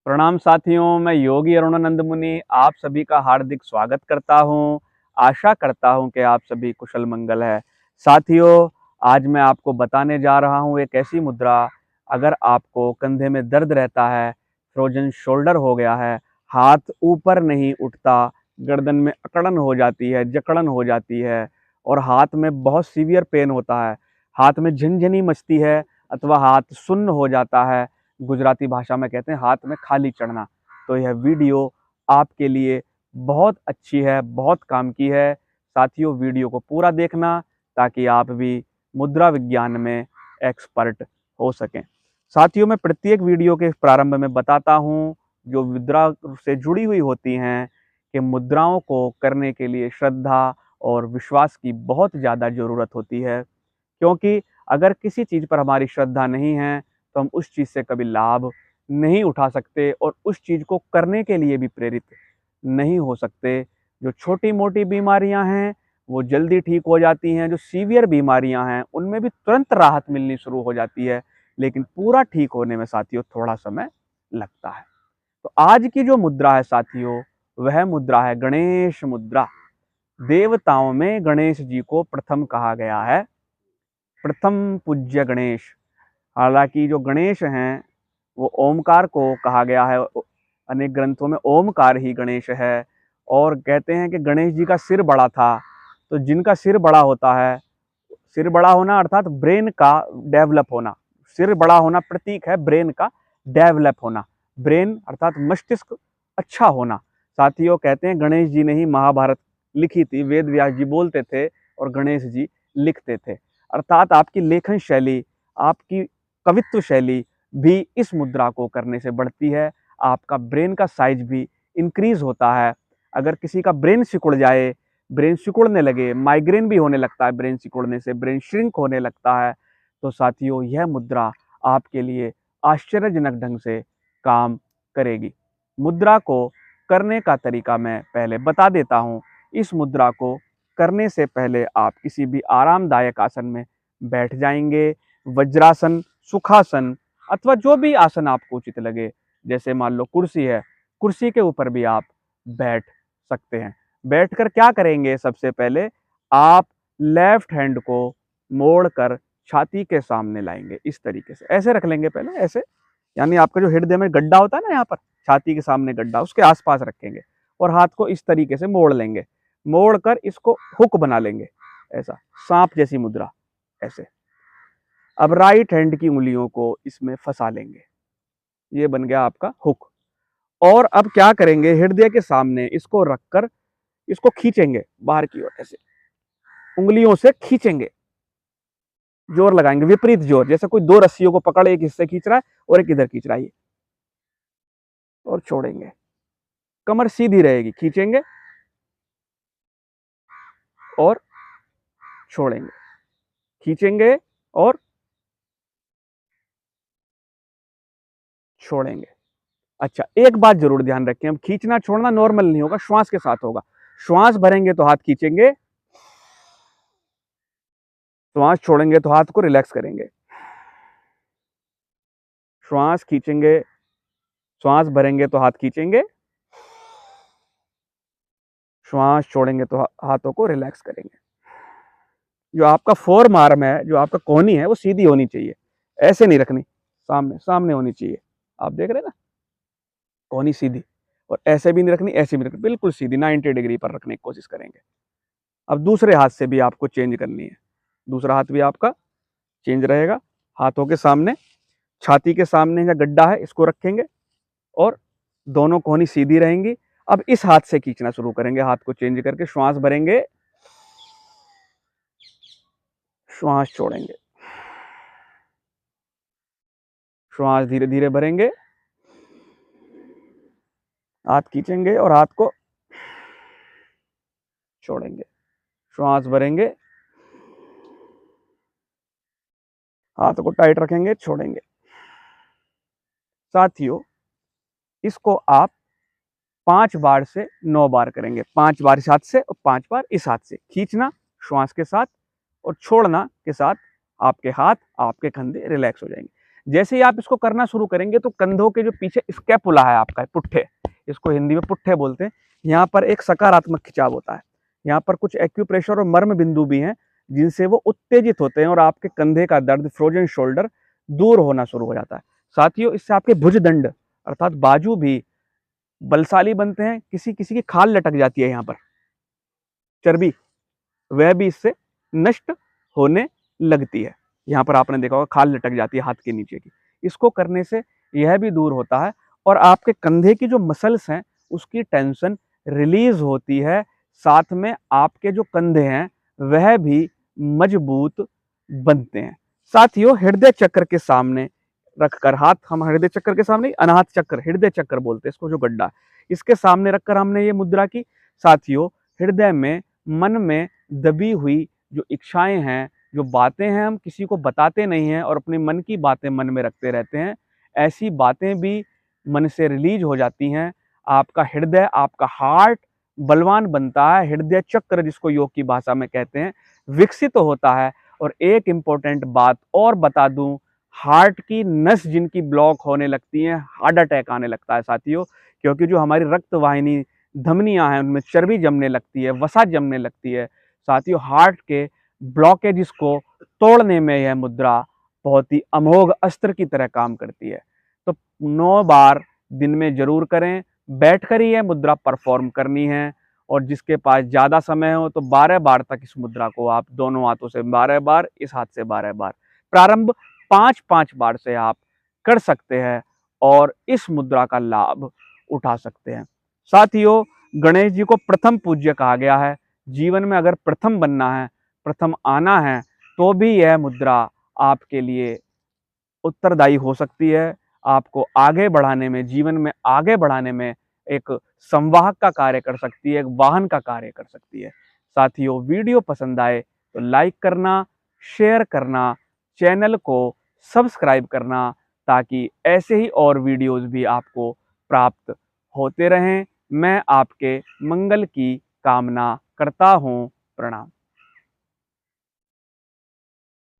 प्रणाम साथियों, मैं योगी अरुणानंद मुनि आप सभी का हार्दिक स्वागत करता हूं। आशा करता हूं कि आप सभी कुशल मंगल है। साथियों, आज मैं आपको बताने जा रहा हूं एक ऐसी मुद्रा। अगर आपको कंधे में दर्द रहता है, फ्रोजन शोल्डर हो गया है, हाथ ऊपर नहीं उठता, गर्दन में अकड़न हो जाती है, जकड़न हो जाती है और हाथ में बहुत सीवियर पेन होता है, हाथ में झनझनी मचती है अथवा हाथ सुन्न हो जाता है, गुजराती भाषा में कहते हैं हाथ में खाली चढ़ना, तो यह वीडियो आपके लिए बहुत अच्छी है, बहुत काम की है। साथियों, वीडियो को पूरा देखना ताकि आप भी मुद्रा विज्ञान में एक्सपर्ट हो सकें। साथियों, मैं प्रत्येक वीडियो के प्रारंभ में बताता हूं जो मुद्रा से जुड़ी हुई होती हैं कि मुद्राओं को करने के लिए श्रद्धा और विश्वास की बहुत ज़्यादा ज़रूरत होती है, क्योंकि अगर किसी चीज़ पर हमारी श्रद्धा नहीं है तो हम उस चीज़ से कभी लाभ नहीं उठा सकते और उस चीज़ को करने के लिए भी प्रेरित नहीं हो सकते। जो छोटी-मोटी बीमारियां हैं वो जल्दी ठीक हो जाती हैं, जो सीवियर बीमारियां हैं उनमें भी तुरंत राहत मिलनी शुरू हो जाती है, लेकिन पूरा ठीक होने में साथियों थोड़ा समय लगता है। तो आज की जो मुद्रा है साथियों, वह मुद्रा है गणेश मुद्रा। देवताओं में गणेश जी को प्रथम कहा गया है, प्रथम पूज्य गणेश। हालांकि जो गणेश हैं वो ओमकार को कहा गया है, अनेक ग्रंथों में ओमकार ही गणेश है। और कहते हैं कि गणेश जी का सिर बड़ा था, तो जिनका सिर बड़ा होता है, सिर बड़ा होना अर्थात ब्रेन का डेवलप होना, सिर बड़ा होना प्रतीक है ब्रेन का डेवलप होना, ब्रेन अर्थात मस्तिष्क अच्छा होना। साथियों, कहते हैं गणेश जी ने ही महाभारत लिखी थी, वेद व्यास जी बोलते थे और गणेश जी लिखते थे। अर्थात आपकी लेखन शैली, आपकी कवित्व शैली भी इस मुद्रा को करने से बढ़ती है, आपका ब्रेन का साइज भी इंक्रीज होता है। अगर किसी का ब्रेन सिकुड़ जाए, ब्रेन सिकुड़ने लगे, माइग्रेन भी होने लगता है ब्रेन सिकुड़ने से, ब्रेन श्रिंक होने लगता है, तो साथियों यह मुद्रा आपके लिए आश्चर्यजनक ढंग से काम करेगी। मुद्रा को करने का तरीका मैं पहले बता देता हूँ। इस मुद्रा को करने से पहले आप किसी भी आरामदायक आसन में बैठ जाएंगे, वज्रासन, सुखासन अथवा जो भी आसन आपको उचित लगे, जैसे मान लो कुर्सी है, कुर्सी के ऊपर भी आप बैठ सकते हैं। बैठकर क्या करेंगे, सबसे पहले आप लेफ्ट हैंड को मोड़कर छाती के सामने लाएंगे, इस तरीके से ऐसे रख लेंगे पहले, ऐसे, यानी आपका जो हृदय में गड्ढा होता है ना, यहाँ पर छाती के सामने गड्ढा, उसके आसपास रखेंगे और हाथ को इस तरीके से मोड़ लेंगे, मोड़कर इसको हुक बना लेंगे, ऐसा सांप जैसी मुद्रा, ऐसे। अब राइट हैंड की उंगलियों को इसमें फंसा लेंगे, ये बन गया आपका हुक। और अब क्या करेंगे, हृदय के सामने इसको रखकर इसको खींचेंगे बाहर की ओर, ऐसे उंगलियों से खींचेंगे, जोर लगाएंगे, विपरीत जोर, जैसे कोई दो रस्सियों को पकड़ एक हिस्से खींच रहा है और एक इधर खींच रहा है, और छोड़ेंगे। कमर सीधी रहेगी, खींचेंगे और छोड़ेंगे, खींचेंगे और छोड़ेंगे। अच्छा, एक बात जरूर ध्यान रखें, हम खींचना छोड़ना नॉर्मल नहीं होगा, श्वास के साथ होगा। श्वास भरेंगे तो हाथ खींचेंगे, श्वास छोड़ेंगे तो हाथ को रिलैक्स करेंगे। श्वास खींचेंगे, श्वास भरेंगे तो हाथ खींचेंगे, श्वास छोड़ेंगे तो हाथों को रिलैक्स करेंगे। जो आपका फोर्म आर्म है, जो आपका कोहनी है, वो सीधी होनी चाहिए, ऐसे नहीं रखनी, सामने सामने होनी चाहिए। आप देख रहे हैं ना, कोहनी सीधी, और ऐसे भी नहीं रखनी, ऐसे भी रखनी, बिल्कुल सीधी 90 डिग्री पर रखने की कोशिश करेंगे। अब दूसरे हाथ से भी आपको चेंज करनी है, दूसरा हाथ भी आपका चेंज रहेगा। हाथों के सामने, छाती के सामने जो गड्ढा है इसको रखेंगे और दोनों कोहनी सीधी रहेंगी। अब इस हाथ से खींचना शुरू करेंगे, हाथ को चेंज करके श्वास भरेंगे, श्वास छोड़ेंगे, श्वास धीरे धीरे भरेंगे, हाथ खींचेंगे और हाथ को छोड़ेंगे, श्वास भरेंगे, हाथ को टाइट रखेंगे, छोड़ेंगे। साथियों, इसको आप 5 बार से 9 बार करेंगे, 5 बार इस हाथ से और 5 बार इस हाथ से, खींचना श्वास के साथ और छोड़ना के साथ आपके हाथ, आपके कंधे रिलैक्स हो जाएंगे। जैसे ही आप इसको करना शुरू करेंगे तो कंधों के जो पीछे स्कैपुला है आपका, पुट्ठे, इसको हिंदी में पुट्ठे बोलते हैं, यहाँ पर एक सकारात्मक खिंचाव होता है। यहाँ पर कुछ एक्यूप्रेशर और मर्म बिंदु भी हैं जिनसे वो उत्तेजित होते हैं और आपके कंधे का दर्द, फ्रोजन शोल्डर, दूर होना शुरू हो जाता है। साथियों, इससे आपके भुजदंड अर्थात बाजू भी बलशाली बनते हैं। किसी किसी की खाल लटक जाती है यहाँ पर, चर्बी, वह भी इससे नष्ट होने लगती है। यहाँ पर आपने देखा होगा खाल लटक जाती है हाथ के नीचे की। इसको करने से यह भी दूर होता है और आपके कंधे की जो मसल्स हैं उसकी टेंशन रिलीज होती है। साथ में आपके जो कंधे हैं वह भी मजबूत बनते हैं। साथियों, हृदय चक्र के सामने रखकर हाथ, हम हृदय चक्र के सामने, अनाहत चक्र, हृदय चक्र बोलते हैं इसको, जो गड्ढा, इसके सामने रखकर हमने ये मुद्रा की। साथियों, हृदय में, मन में दबी हुई जो इच्छाएं हैं, जो बातें हैं, हम किसी को बताते नहीं हैं और अपने मन की बातें मन में रखते रहते हैं, ऐसी बातें भी मन से रिलीज हो जाती हैं। आपका हृदय, आपका हार्ट बलवान बनता है। हृदय चक्र, जिसको योग की भाषा में कहते हैं, विकसित होता है। और एक इम्पोर्टेंट बात और बता दूं, हार्ट की नस जिनकी ब्लॉक होने लगती हैं, हार्ट अटैक आने लगता है साथियों, क्योंकि जो हमारी रक्त वाहिनी, धमनियां हैं, उनमें चर्बी जमने लगती है, वसा जमने लगती है। साथियों, हार्ट के ब्लॉकेज को तोड़ने में यह मुद्रा बहुत ही अमोघ अस्त्र की तरह काम करती है। तो 9 बार दिन में जरूर करें। बैठकर ही यह मुद्रा परफॉर्म करनी है और जिसके पास ज़्यादा समय हो तो 12 बार तक इस मुद्रा को आप दोनों हाथों से 12 बार, इस हाथ से 12 बार, प्रारंभ 5-5 बार से आप कर सकते हैं और इस मुद्रा का लाभ उठा सकते हैं। साथियों, गणेश जी को प्रथम पूज्य कहा गया है। जीवन में अगर प्रथम बनना है, प्रथम आना है, तो भी यह मुद्रा आपके लिए उत्तरदायी हो सकती है। आपको आगे बढ़ाने में, जीवन में आगे बढ़ाने में एक संवाहक का कार्य कर सकती है, एक वाहन का कार्य कर सकती है। साथियों, वीडियो पसंद आए तो लाइक करना, शेयर करना, चैनल को सब्सक्राइब करना, ताकि ऐसे ही और वीडियोस भी आपको प्राप्त होते रहें। मैं आपके मंगल की कामना करता हूँ। प्रणाम।